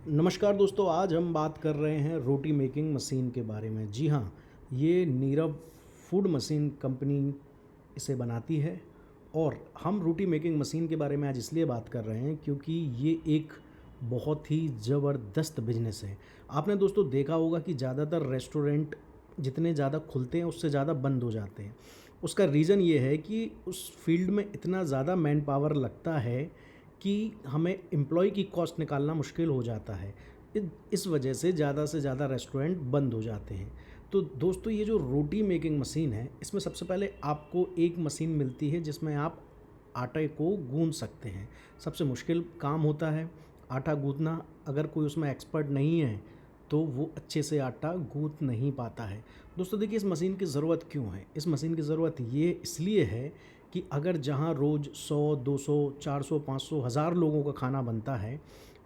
नमस्कार दोस्तों, आज हम बात कर रहे हैं रोटी मेकिंग मशीन के बारे में। जी हाँ, ये नीरव फूड मशीन कंपनी इसे बनाती है और हम रोटी मेकिंग मशीन के बारे में आज इसलिए बात कर रहे हैं क्योंकि ये एक बहुत ही ज़बरदस्त बिजनेस है। आपने दोस्तों देखा होगा कि ज़्यादातर रेस्टोरेंट जितने ज़्यादा खुलते हैं उससे ज़्यादा बंद हो जाते हैं। उसका रीज़न ये है कि उस फील्ड में इतना ज़्यादा मैन पावर लगता है कि हमें एम्प्लॉय की कॉस्ट निकालना मुश्किल हो जाता है। इस वजह से ज़्यादा रेस्टोरेंट बंद हो जाते हैं। तो दोस्तों, ये जो रोटी मेकिंग मशीन है, इसमें सबसे पहले आपको एक मशीन मिलती है जिसमें आप आटे को गूँध सकते हैं। सबसे मुश्किल काम होता है आटा गूँथना। अगर कोई उसमें एक्सपर्ट नहीं है तो वो अच्छे से आटा गूँथ नहीं पाता है। दोस्तों देखिए, इस मशीन की ज़रूरत क्यों है? इस मशीन की ज़रूरत ये इसलिए है कि अगर जहाँ रोज़ 100, 200, 400, 500, 1000 लोगों का खाना बनता है,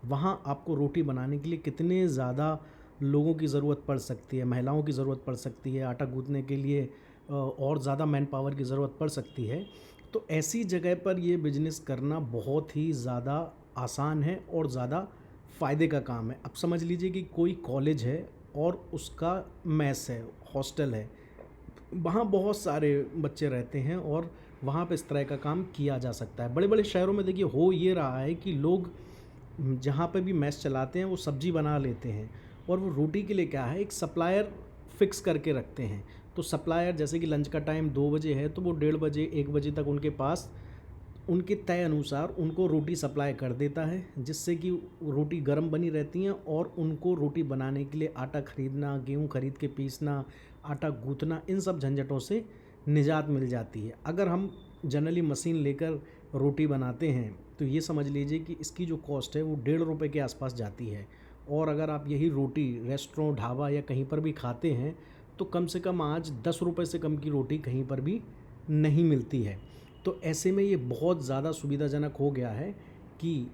वहाँ आपको रोटी बनाने के लिए कितने ज़्यादा लोगों की ज़रूरत पड़ सकती है, महिलाओं की ज़रूरत पड़ सकती है, आटा गूँथने के लिए और ज़्यादा मैन पावर की ज़रूरत पड़ सकती है। तो ऐसी जगह पर ये बिज़नेस करना बहुत ही ज़्यादा आसान है और ज़्यादा फ़ायदे का काम है। अब समझ लीजिए कि कोई कॉलेज है और उसका मेस है, हॉस्टल है। वहाँ बहुत सारे बच्चे रहते हैं और वहाँ पे इस तरह का काम किया जा सकता है। बड़े-बड़े शहरों में देखिए हो ये रहा है कि लोग जहाँ पे भी मेस चलाते हैं वो सब्ज़ी बना लेते हैं और वो रोटी के लिए क्या है, एक सप्लायर फ़िक्स करके रखते हैं। तो सप्लायर जैसे कि लंच का टाइम 2 बजे है तो वो 1:30 बजे 1 बजे तक उनके पास उनके तय अनुसार उनको रोटी सप्लाई कर देता है, जिससे कि रोटी गर्म बनी रहती हैं और उनको रोटी बनाने के लिए आटा खरीदना, गेहूँ खरीद के पीसना, आटा गूँथना, इन सब झंझटों से निजात मिल जाती है। अगर हम जनरली मशीन लेकर रोटी बनाते हैं तो ये समझ लीजिए कि इसकी जो कॉस्ट है वो ₹1.50 के आसपास जाती है। और अगर आप यही रोटी रेस्टोरेंट, ढाबा या कहीं पर भी खाते हैं तो कम से कम आज ₹10 से कम की रोटी कहीं पर भी नहीं मिलती है। तो ऐसे में ये बहुत ज़्यादा सुविधाजनक हो गया है कि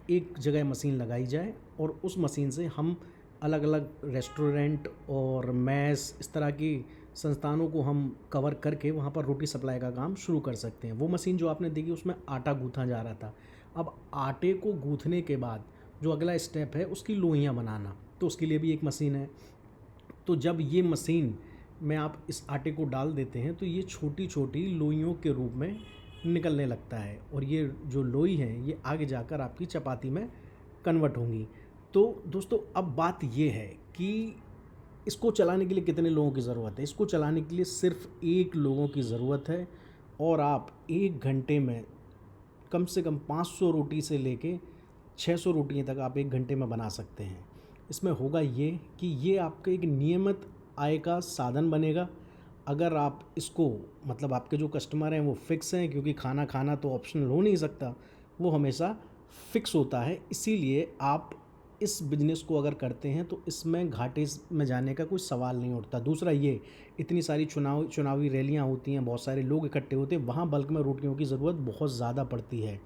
एक जगह मशीन लगाई जाए और उस मशीन से हम अलग-अलग रेस्टोरेंट और मेस, इस तरह की संस्थानों को हम कवर करके वहाँ पर रोटी सप्लाई का काम शुरू कर सकते हैं। वो मशीन जो आपने देखी उसमें आटा गूँथा जा रहा था। अब आटे को गूँथने के बाद जो अगला स्टेप है उसकी लोइयाँ बनाना, तो उसके लिए भी एक मशीन है। तो जब ये मशीन में आप इस आटे को डाल देते हैं तो ये छोटी-छोटी लोइयों के रूप में निकलने लगता है और ये जो लोई हैं ये आगे जाकर आपकी चपाती में कन्वर्ट होंगी। तो दोस्तों, अब बात ये है कि इसको चलाने के लिए कितने लोगों की ज़रूरत है? इसको चलाने के लिए सिर्फ़ 1 लोगों की ज़रूरत है और आप 1 घंटे में कम से कम 500 रोटी से लेके 600 रोटियाँ तक आप 1 घंटे में बना सकते हैं। इसमें होगा ये कि ये आपका एक नियमित आय का साधन बनेगा। अगर आप इसको, मतलब आपके जो कस्टमर हैं वो फ़िक्स हैं, क्योंकि खाना खाना तो ऑप्शनल हो नहीं सकता, वो हमेशा फ़िक्स होता है। इसीलिए आप इस बिज़नेस को अगर करते हैं तो इसमें घाटे में जाने का कोई सवाल नहीं उठता। दूसरा ये, इतनी सारी चुनावी रैलियाँ होती हैं, बहुत सारे लोग इकट्ठे होते हैं, वहाँ बल्क में रोटियों की ज़रूरत बहुत ज़्यादा पड़ती है।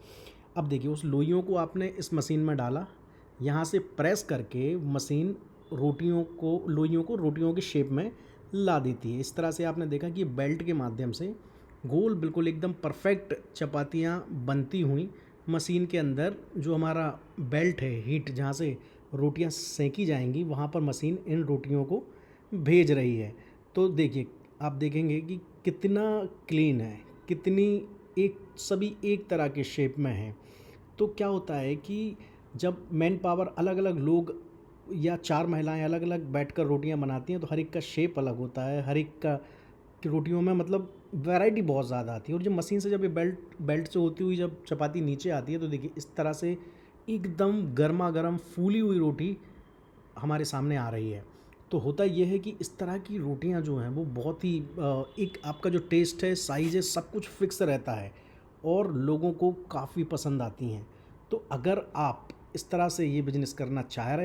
अब देखिए, उस लोइयों को आपने इस मशीन में डाला, यहाँ से प्रेस करके मशीन लोइयों को रोटियों की शेप में ला देती है। इस तरह से आपने देखा कि बेल्ट के माध्यम से गोल बिल्कुल एकदम परफेक्ट चपातियाँ बनती हुई मशीन के अंदर, जो हमारा बेल्ट है, हीट जहाँ से रोटियाँ सेंकी जाएंगी, वहाँ पर मशीन इन रोटियों को भेज रही है। तो देखिए, आप देखेंगे कि कितना क्लीन है, कितनी सभी एक तरह के शेप में हैं। तो क्या होता है कि जब मैन पावर अलग-अलग लोग या 4 महिलाएँ अलग-अलग बैठकर रोटियाँ बनाती हैं तो हर एक का शेप अलग होता है, हर एक का की रोटियों में मतलब वैरायटी बहुत ज़्यादा आती है। और जब मशीन से जब ये बेल्ट बेल्ट से होती हुई जब चपाती नीचे आती है तो देखिए इस तरह से एकदम गरमा-गरम फूली हुई रोटी हमारे सामने आ रही है। तो होता ये है कि इस तरह की रोटियां जो हैं वो बहुत ही एक आपका जो टेस्ट है, साइज़ है, सब कुछ फिक्स रहता है और लोगों को काफ़ी पसंद आती हैं। तो अगर आप इस तरह से ये बिज़नेस करना चाह रहे हैं